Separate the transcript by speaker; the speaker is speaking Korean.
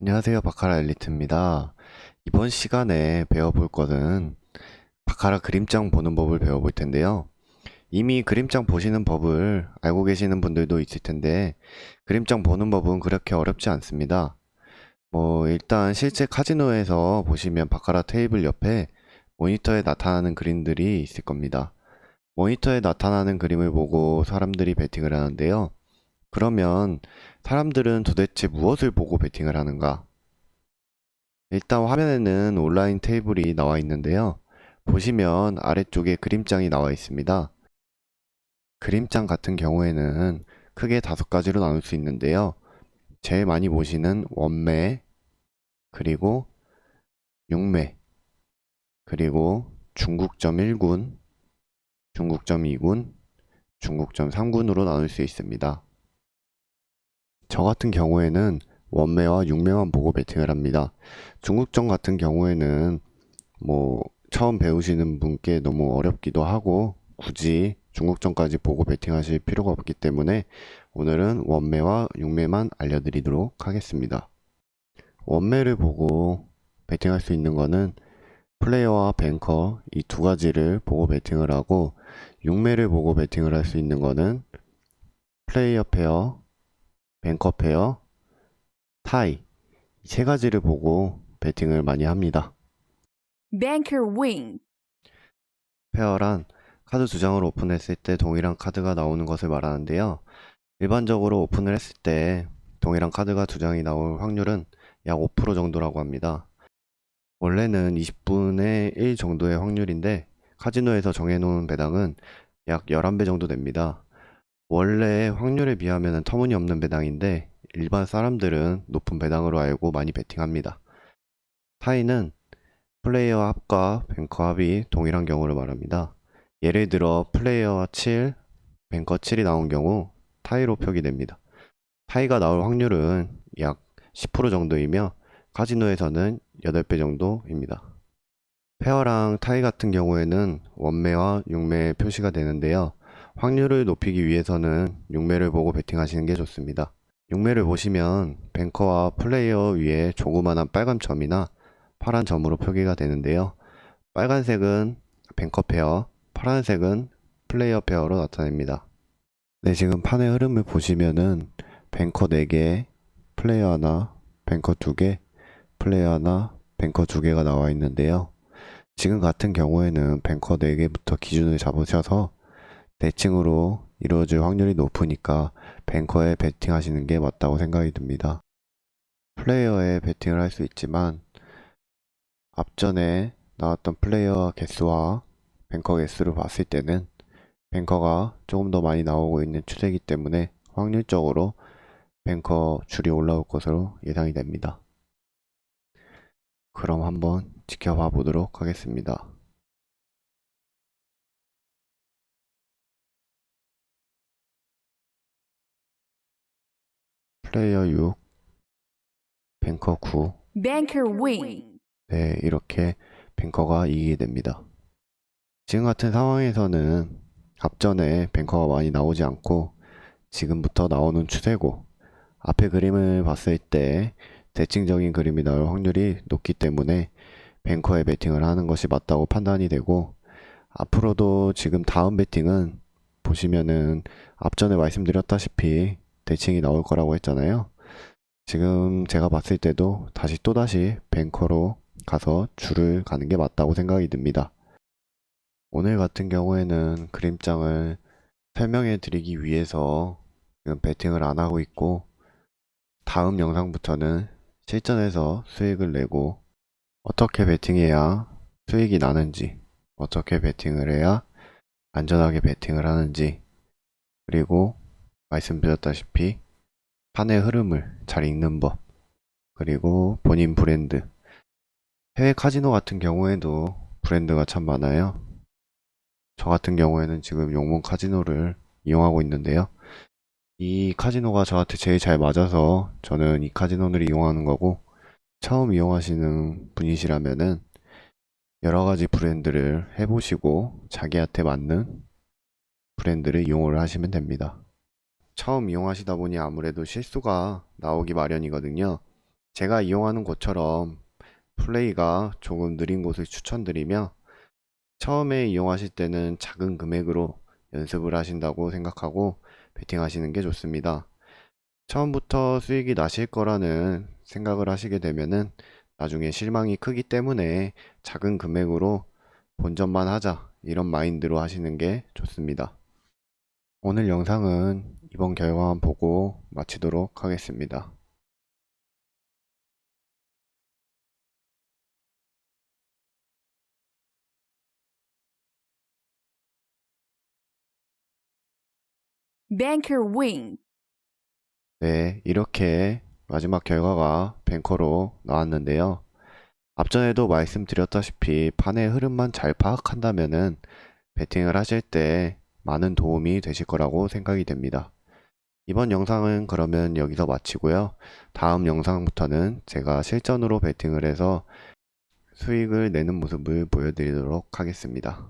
Speaker 1: 안녕하세요. 바카라 엘리트입니다. 이번 시간에 배워볼 것은 바카라 그림장 보는 법을 배워볼 텐데요. 이미 그림장 보시는 법을 알고 계시는 분들도 있을 텐데, 그림장 보는 법은 그렇게 어렵지 않습니다. 일단 실제 카지노에서 보시면 바카라 테이블 옆에 모니터에 나타나는 그림들이 있을 겁니다. 모니터에 나타나는 그림을 보고 사람들이 베팅을 하는데요. 그러면 사람들은 도대체 무엇을 보고 베팅을 하는가? 일단 화면에는 온라인 테이블이 나와 있는데요. 보시면 아래쪽에 그림장이 나와 있습니다. 그림장 같은 경우에는 크게 5가지로 나눌 수 있는데요. 제일 많이 보시는 원매, 그리고 육매, 그리고 중국점 1군, 중국점 2군, 중국점 3군으로 나눌 수 있습니다. 저 같은 경우에는 원매와 육매만 보고 베팅을 합니다. 중국점 같은 경우에는 처음 배우시는 분께 너무 어렵기도 하고 굳이 중국점까지 보고 베팅하실 필요가 없기 때문에 오늘은 원매와 육매만 알려드리도록 하겠습니다. 원매를 보고 베팅할 수 있는 거는 플레이어와 뱅커 이 두 가지를 보고 베팅을 하고, 육매를 보고 베팅을 할 수 있는 거는 플레이어 페어, 뱅커 페어, 타이 이 세 가지를 보고 베팅을 많이 합니다.
Speaker 2: Banker win.
Speaker 1: 페어란 카드 2장을 오픈했을 때 동일한 카드가 나오는 것을 말하는데요. 일반적으로 오픈을 했을 때 동일한 카드가 2장이 나올 확률은 약 5% 정도라고 합니다. 원래는 20분의 1 정도의 확률인데 카지노에서 정해놓은 배당은 약 11배 정도 됩니다. 원래 확률에 비하면 터무니없는 배당인데 일반 사람들은 높은 배당으로 알고 많이 베팅합니다. 타이는 플레이어 합과 뱅커 합이 동일한 경우를 말합니다. 예를 들어 플레이어와 7, 뱅커 7이 나온 경우 타이로 표기됩니다. 타이가 나올 확률은 약 10% 정도이며 카지노에서는 8배 정도입니다. 페어랑 타이 같은 경우에는 원매와 육매 표시가 되는데요. 확률을 높이기 위해서는 육매를 보고 베팅하시는 게 좋습니다. 육매를 보시면 뱅커와 플레이어 위에 조그만한 빨간 점이나 파란 점으로 표기가 되는데요. 빨간색은 뱅커 페어, 파란색은 플레이어 페어로 나타냅니다. 네, 지금 판의 흐름을 보시면은 뱅커 4개, 플레이어 하나, 뱅커 2개, 플레이어 하나, 뱅커 2개가 나와 있는데요. 지금 같은 경우에는 뱅커 4개부터 기준을 잡으셔서 대칭으로 이루어질 확률이 높으니까 뱅커에 베팅 하시는 게 맞다고 생각이 듭니다. 플레이어에 베팅을 할 수 있지만 앞전에 나왔던 플레이어 개수와 뱅커 개수를 봤을 때는 뱅커가 조금 더 많이 나오고 있는 추세이기 때문에 확률적으로 뱅커 줄이 올라올 것으로 예상이 됩니다. 그럼 한번 지켜봐 보도록 하겠습니다. 플레이어 6, 뱅커 9.
Speaker 2: Banker win.
Speaker 1: 네, 이렇게 뱅커가 이기게 됩니다. 지금 같은 상황에서는 앞전에 뱅커가 많이 나오지 않고 지금부터 나오는 추세고, 앞에 그림을 봤을 때 대칭적인 그림이 나올 확률이 높기 때문에 뱅커에 베팅을 하는 것이 맞다고 판단이 되고, 앞으로도 지금 다음 베팅은 보시면은 앞전에 말씀드렸다시피 대칭이 나올 거라고 했잖아요. 지금 제가 봤을 때도 또다시 뱅커로 가서 줄을 가는 게 맞다고 생각이 듭니다. 오늘 같은 경우에는 그림장을 설명해 드리기 위해서 지금 베팅을 안 하고 있고, 다음 영상부터는 실전에서 수익을 내고 어떻게 베팅해야 수익이 나는지, 어떻게 베팅을 해야 안전하게 베팅을 하는지, 그리고 말씀드렸다시피 판의 흐름을 잘 읽는 법, 그리고 본인 브랜드, 해외 카지노 같은 경우에도 브랜드가 참 많아요. 저 같은 경우에는 지금 용문 카지노를 이용하고 있는데요. 이 카지노가 저한테 제일 잘 맞아서 저는 이 카지노를 이용하는 거고, 처음 이용하시는 분이시라면은 여러 가지 브랜드를 해보시고 자기한테 맞는 브랜드를 이용을 하시면 됩니다. 처음 이용하시다 보니 아무래도 실수가 나오기 마련이거든요. 제가 이용하는 곳처럼 플레이가 조금 느린 곳을 추천드리며 처음에 이용하실 때는 작은 금액으로 연습을 하신다고 생각하고 베팅하시는 게 좋습니다. 처음부터 수익이 나실 거라는 생각을 하시게 되면은 나중에 실망이 크기 때문에 작은 금액으로 본전만 하자 이런 마인드로 하시는 게 좋습니다. 오늘 영상은 이번 결과만 보고 마치도록 하겠습니다.
Speaker 2: Banker win.
Speaker 1: 네, 이렇게 마지막 결과가 뱅커로 나왔는데요. 앞전에도 말씀드렸다시피 판의 흐름만 잘 파악한다면은 베팅을 하실 때 많은 도움이 되실 거라고 생각이 됩니다. 이번 영상은 그러면 여기서 마치고요. 다음 영상부터는 제가 실전으로 베팅을 해서 수익을 내는 모습을 보여드리도록 하겠습니다.